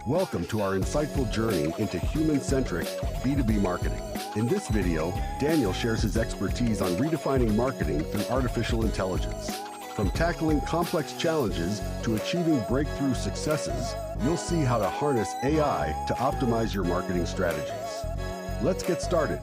Welcome to our insightful journey into human-centric B2B marketing. In this video, Daniel shares his expertise on redefining marketing through artificial intelligence. From tackling complex challenges to achieving breakthrough successes, you'll see how to harness AI to optimize your marketing strategies. Let's get started.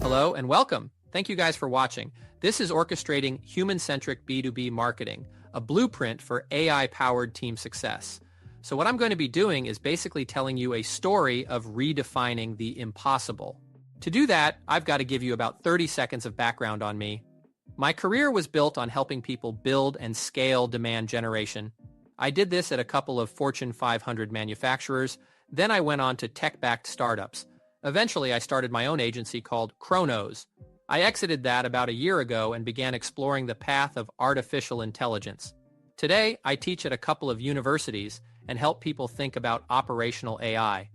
Hello and welcome. Thank you guys for watching. This is Orchestrating Human-Centric B2B Marketing, a blueprint for AI-powered team success. So what I'm going to be doing is basically telling you a story of redefining the impossible. To do that, I've got to give you about 30 seconds of background on me. My career was built on helping people build and scale demand generation. I did this at a couple of Fortune 500 manufacturers. Then I went on to tech-backed startups. Eventually, I started my own agency called Chronos. I exited that about a year ago and began exploring the path of artificial intelligence. Today, I teach at a couple of universities and help people think about operational AI.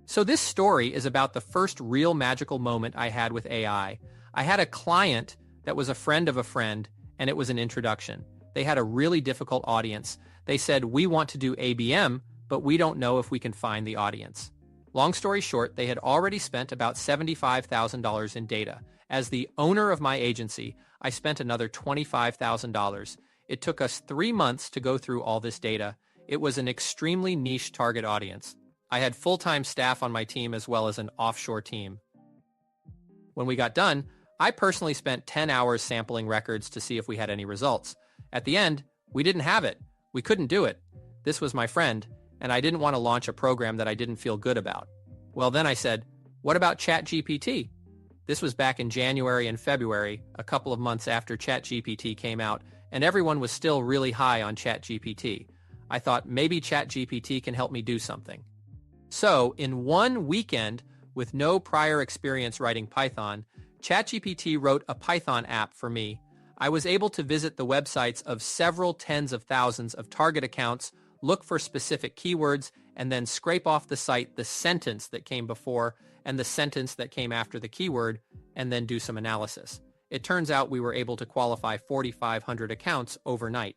So this story is about the first real magical moment I had with AI. I had a client that was a friend of a friend, and it was an introduction. They had a really difficult audience. They said, "We want to do ABM, but we don't know if we can find the audience." Long story short, they had already spent about $75,000 in data. As the owner of my agency, I spent another $25,000. It took us 3 months to go through all this data. It was an extremely niche target audience. I had full-time staff on my team as well as an offshore team. When we got done, I personally spent 10 hours sampling records to see if we had any results. At the end, we didn't have it. We couldn't do it. This was my friend, and I didn't want to launch a program that I didn't feel good about. Well, then I said, what about ChatGPT? This was back in January and February, a couple of months after ChatGPT came out, and everyone was still really high on ChatGPT. I thought maybe ChatGPT can help me do something. So, in one weekend, with no prior experience writing Python, ChatGPT wrote a Python app for me. I was able to visit the websites of several tens of thousands of target accounts, look for specific keywords, and then scrape off the site the sentence that came before and the sentence that came after the keyword, and then do some analysis. It turns out we were able to qualify 4,500 accounts overnight.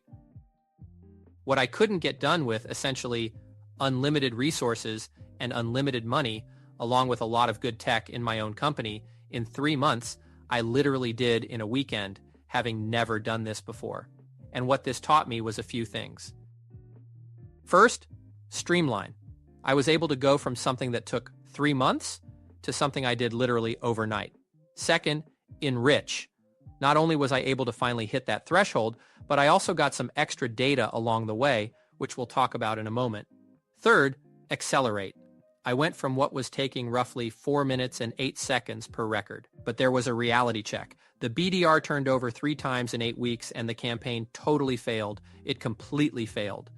What I couldn't get done with essentially unlimited resources and unlimited money, along with a lot of good tech in my own company, in 3 months, I literally did in a weekend, having never done this before. And what this taught me was a few things. First, streamline. I was able to go from something that took 3 months to something I did literally overnight. Second, enrich. Not only was I able to finally hit that threshold, but I also got some extra data along the way, which we'll talk about in a moment. Third, accelerate. I went from what was taking roughly 4 minutes and 8 seconds per record, but there was a reality check. The BDR turned over 3 times in 8 weeks, and the campaign totally failed. It completely failed.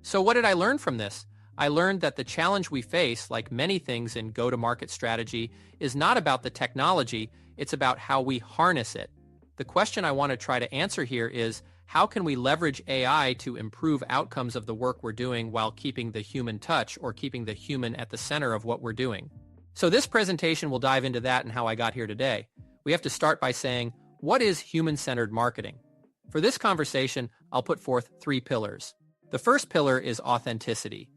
So what did I learn from this? I learned that the challenge we face, like many things in go-to-market strategy, is not about the technology, it's about how we harness it. The question I want to try to answer here is, how can we leverage AI to improve outcomes of the work we're doing while keeping the human touch or keeping the human at the center of what we're doing? So this presentation will dive into that and how I got here today. We have to start by saying, what is human-centered marketing? For this conversation, I'll put forth 3 pillars. The first pillar is authenticity.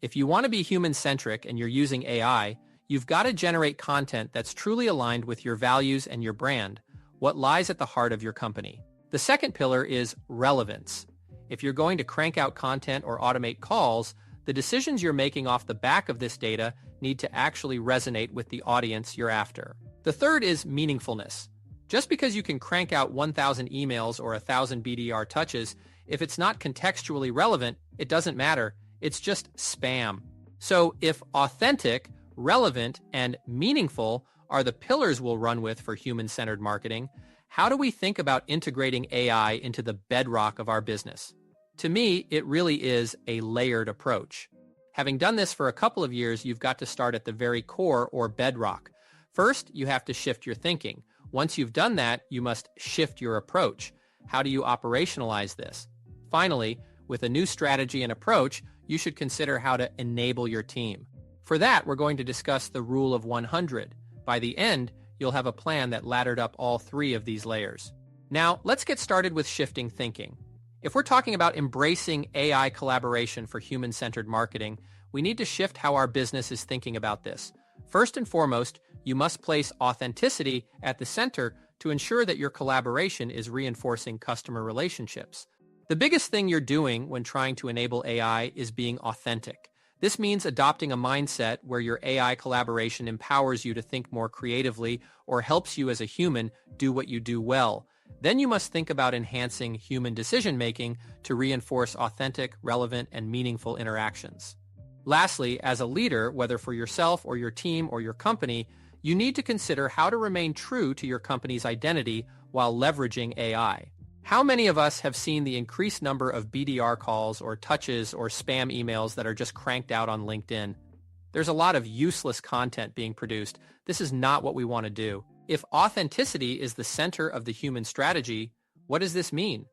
If you want to be human-centric and you're using AI, you've got to generate content that's truly aligned with your values and your brand, what lies at the heart of your company. The second pillar is relevance. If you're going to crank out content or automate calls, the decisions you're making off the back of this data need to actually resonate with the audience you're after. The third is meaningfulness. Just because you can crank out 1,000 emails or 1,000 BDR touches, if it's not contextually relevant, it doesn't matter. It's just spam. So if authentic, relevant, and meaningful are the pillars we'll run with for human-centered marketing, how do we think about integrating AI into the bedrock of our business? To me, it really is a layered approach. Having done this for a couple of years, you've got to start at the very core or bedrock. First, you have to shift your thinking. Once you've done that, you must shift your approach. How do you operationalize this? Finally, with a new strategy and approach, you should consider how to enable your team. For that, we're going to discuss the rule of 100. By the end, you'll have a plan that laddered up all 3 of these layers. Now, let's get started with shifting thinking. If we're talking about embracing AI collaboration for human-centered marketing, we need to shift how our business is thinking about this. First and foremost, you must place authenticity at the center to ensure that your collaboration is reinforcing customer relationships. The biggest thing you're doing when trying to enable AI is being authentic. This means adopting a mindset where your AI collaboration empowers you to think more creatively or helps you as a human do what you do well. Then you must think about enhancing human decision-making to reinforce authentic, relevant, and meaningful interactions. Lastly, as a leader, whether for yourself or your team or your company, you need to consider how to remain true to your company's identity while leveraging AI. How many of us have seen the increased number of BDR calls or touches or spam emails that are just cranked out on LinkedIn? There's a lot of useless content being produced. This is not what we want to do. If authenticity is the center of the human strategy, what does this mean?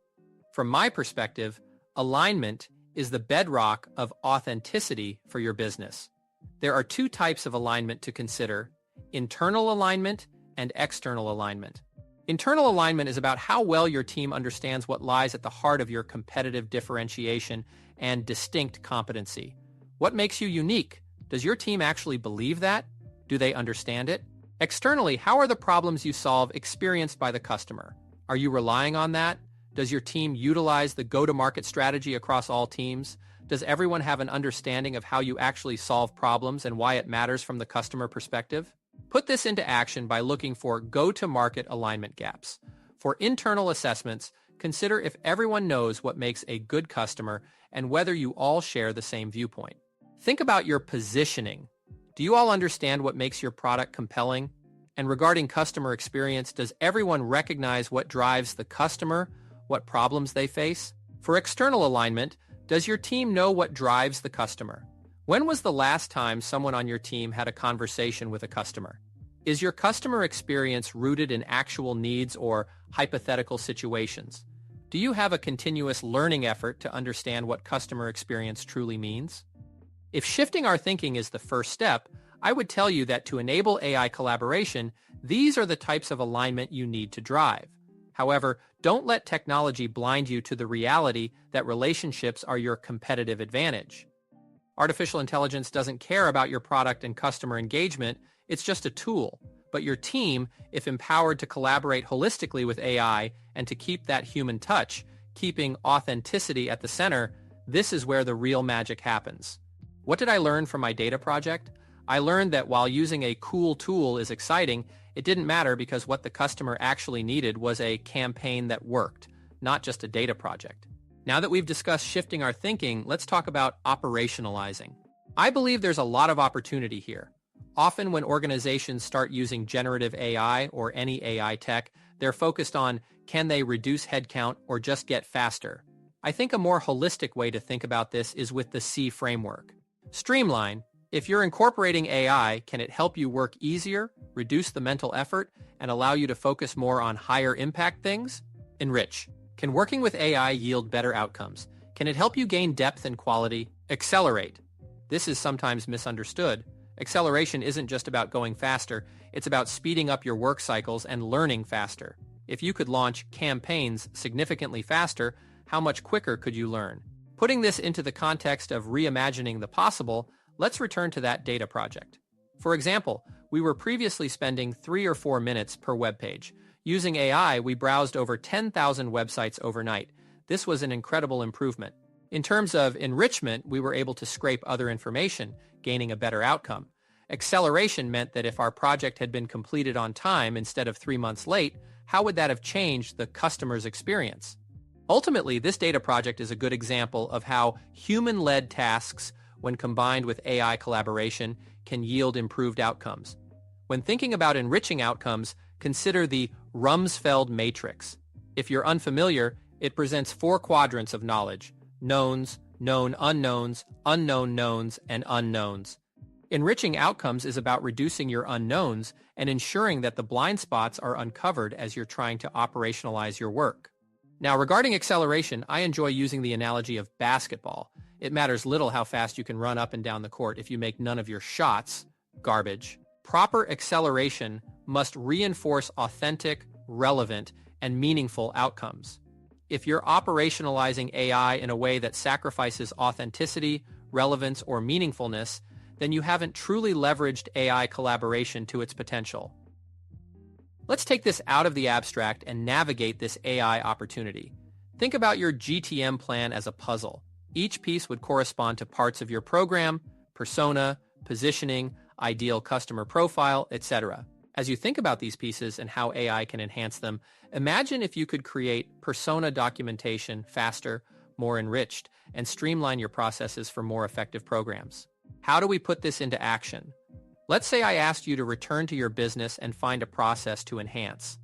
From my perspective, alignment is the bedrock of authenticity for your business. There are two types of alignment to consider: internal alignment and external alignment. Internal alignment is about how well your team understands what lies at the heart of your competitive differentiation and distinct competency. What makes you unique? Does your team actually believe that? Do they understand it? Externally, how are the problems you solve experienced by the customer? Are you relying on that? Does your team utilize the go-to-market strategy across all teams? Does everyone have an understanding of how you actually solve problems and why it matters from the customer perspective? Put this into action by looking for go-to-market alignment gaps. For internal assessments, consider if everyone knows what makes a good customer and whether you all share the same viewpoint. Think about your positioning. Do you all understand what makes your product compelling? And regarding customer experience, does everyone recognize what drives the customer, what problems they face? For external alignment, does your team know what drives the customer? When was the last time someone on your team had a conversation with a customer? Is your customer experience rooted in actual needs or hypothetical situations? Do you have a continuous learning effort to understand what customer experience truly means? If shifting our thinking is the first step, I would tell you that to enable AI collaboration, these are the types of alignment you need to drive. However, don't let technology blind you to the reality that relationships are your competitive advantage. Artificial intelligence doesn't care about your product and customer engagement, it's just a tool. But your team, if empowered to collaborate holistically with AI and to keep that human touch, keeping authenticity at the center, this is where the real magic happens. What did I learn from my data project? I learned that while using a cool tool is exciting, it didn't matter because what the customer actually needed was a campaign that worked, not just a data project. Now that we've discussed shifting our thinking, let's talk about operationalizing. I believe there's a lot of opportunity here. Often when organizations start using generative AI or any AI tech, they're focused on, can they reduce headcount or just get faster? I think a more holistic way to think about this is with the S.E.A framework. Streamline. If you're incorporating AI, can it help you work easier, reduce the mental effort, and allow you to focus more on higher impact things? Enrich. Can working with AI yield better outcomes? Can it help you gain depth and quality? Accelerate. This is sometimes misunderstood. Acceleration isn't just about going faster, it's about speeding up your work cycles and learning faster. If you could launch campaigns significantly faster, how much quicker could you learn? Putting this into the context of reimagining the possible, let's return to that data project. For example, we were previously spending 3 or 4 minutes per web page. Using AI, we browsed over 10,000 websites overnight. This was an incredible improvement. In terms of enrichment, we were able to scrape other information, gaining a better outcome. Acceleration meant that if our project had been completed on time instead of 3 months late, how would that have changed the customer's experience? Ultimately, this data project is a good example of how human-led tasks, when combined with AI collaboration, can yield improved outcomes. When thinking about enriching outcomes, consider the Rumsfeld matrix. If you're unfamiliar, it presents 4 quadrants of knowledge: knowns, known unknowns, unknown knowns, and unknowns. Enriching outcomes is about reducing your unknowns and ensuring that the blind spots are uncovered as you're trying to operationalize your work. Now, regarding acceleration, I enjoy using the analogy of basketball. It matters little how fast you can run up and down the court if you make none of your shots garbage. Proper acceleration must reinforce authentic, relevant, and meaningful outcomes. If you're operationalizing AI in a way that sacrifices authenticity, relevance, or meaningfulness, then you haven't truly leveraged AI collaboration to its potential. Let's take this out of the abstract and navigate this AI opportunity. Think about your GTM plan as a puzzle. Each piece would correspond to parts of your program, persona, positioning, ideal customer profile, etc. As you think about these pieces and how AI can enhance them, imagine if you could create persona documentation faster, more enriched, and streamline your processes for more effective programs. How do we put this into action? Let's say I asked you to return to your business and find a process to enhance.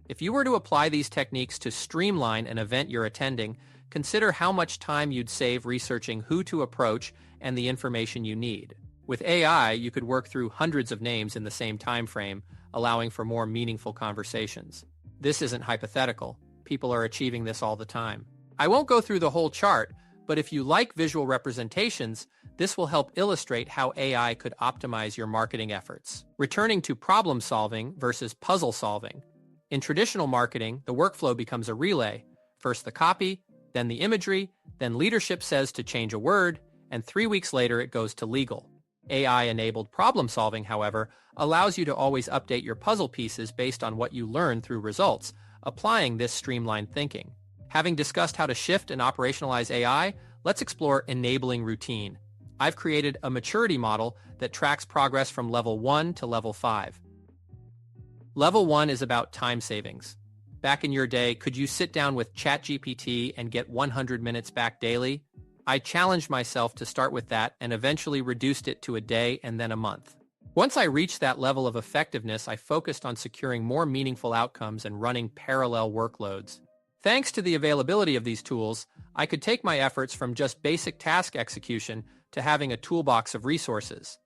If you were to apply these techniques to streamline an event you're attending, consider how much time you'd save researching who to approach and the information you need. With AI, you could work through hundreds of names in the same time frame, allowing for more meaningful conversations. This isn't hypothetical. People are achieving this all the time. I won't go through the whole chart, but if you like visual representations, this will help illustrate how AI could optimize your marketing efforts. Returning to problem solving versus puzzle solving. In traditional marketing, the workflow becomes a relay. First the copy, then the imagery, then leadership says to change a word, and 3 weeks later it goes to legal. AI-enabled problem solving, however, allows you to always update your puzzle pieces based on what you learn through results, applying this streamlined thinking. Having discussed how to shift and operationalize AI, let's explore enabling routine. I've created a maturity model that tracks progress from level 1 to level 5. Level 1 is about time savings. Back in your day, could you sit down with ChatGPT and get 100 minutes back daily? I challenged myself to start with that and eventually reduced it to a day and then a month. Once I reached that level of effectiveness, I focused on securing more meaningful outcomes and running parallel workloads. Thanks to the availability of these tools, I could take my efforts from just basic task execution to having a toolbox of resources.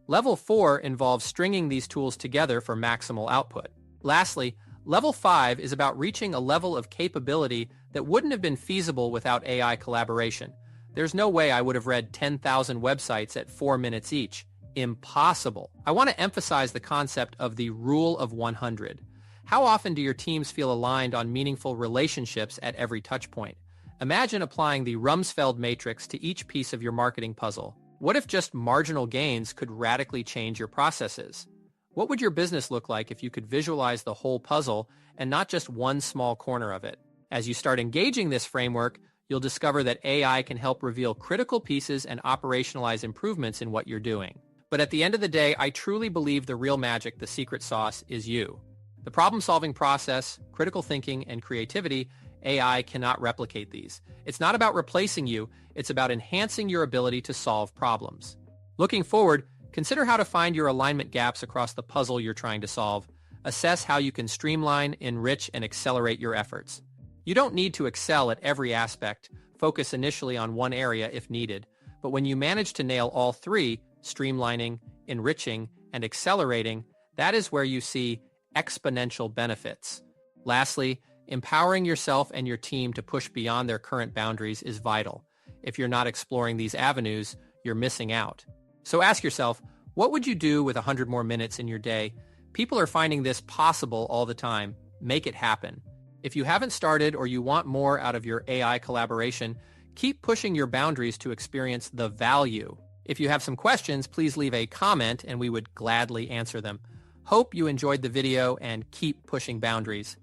Level 4 involves stringing these tools together for maximal output. Lastly, Level 5 is about reaching a level of capability that wouldn't have been feasible without AI collaboration. There's no way I would have read 10,000 websites at 4 minutes each. Impossible. I want to emphasize the concept of the rule of 100. How often do your teams feel aligned on meaningful relationships at every touch point? Imagine applying the Rumsfeld matrix to each piece of your marketing puzzle. What if just marginal gains could radically change your processes? What would your business look like if you could visualize the whole puzzle and not just one small corner of it? As you start engaging this framework, you'll discover that AI can help reveal critical pieces and operationalize improvements in what you're doing. But at the end of the day, I truly believe the real magic, the secret sauce, is you. The problem-solving process, critical thinking, and creativity, AI cannot replicate these. It's not about replacing you, it's about enhancing your ability to solve problems. Looking forward, consider how to find your alignment gaps across the puzzle you're trying to solve. Assess how you can streamline, enrich, and accelerate your efforts. You don't need to excel at every aspect. Focus initially on one area if needed. But when you manage to nail all three, streamlining, enriching, and accelerating, that is where you see exponential benefits. Lastly, empowering yourself and your team to push beyond their current boundaries is vital. If you're not exploring these avenues, you're missing out. So ask yourself, what would you do with 100 more minutes in your day? People are finding this possible all the time. Make it happen. If you haven't started or you want more out of your AI collaboration, keep pushing your boundaries to experience the value. If you have some questions, please leave a comment and we would gladly answer them. Hope you enjoyed the video and keep pushing boundaries.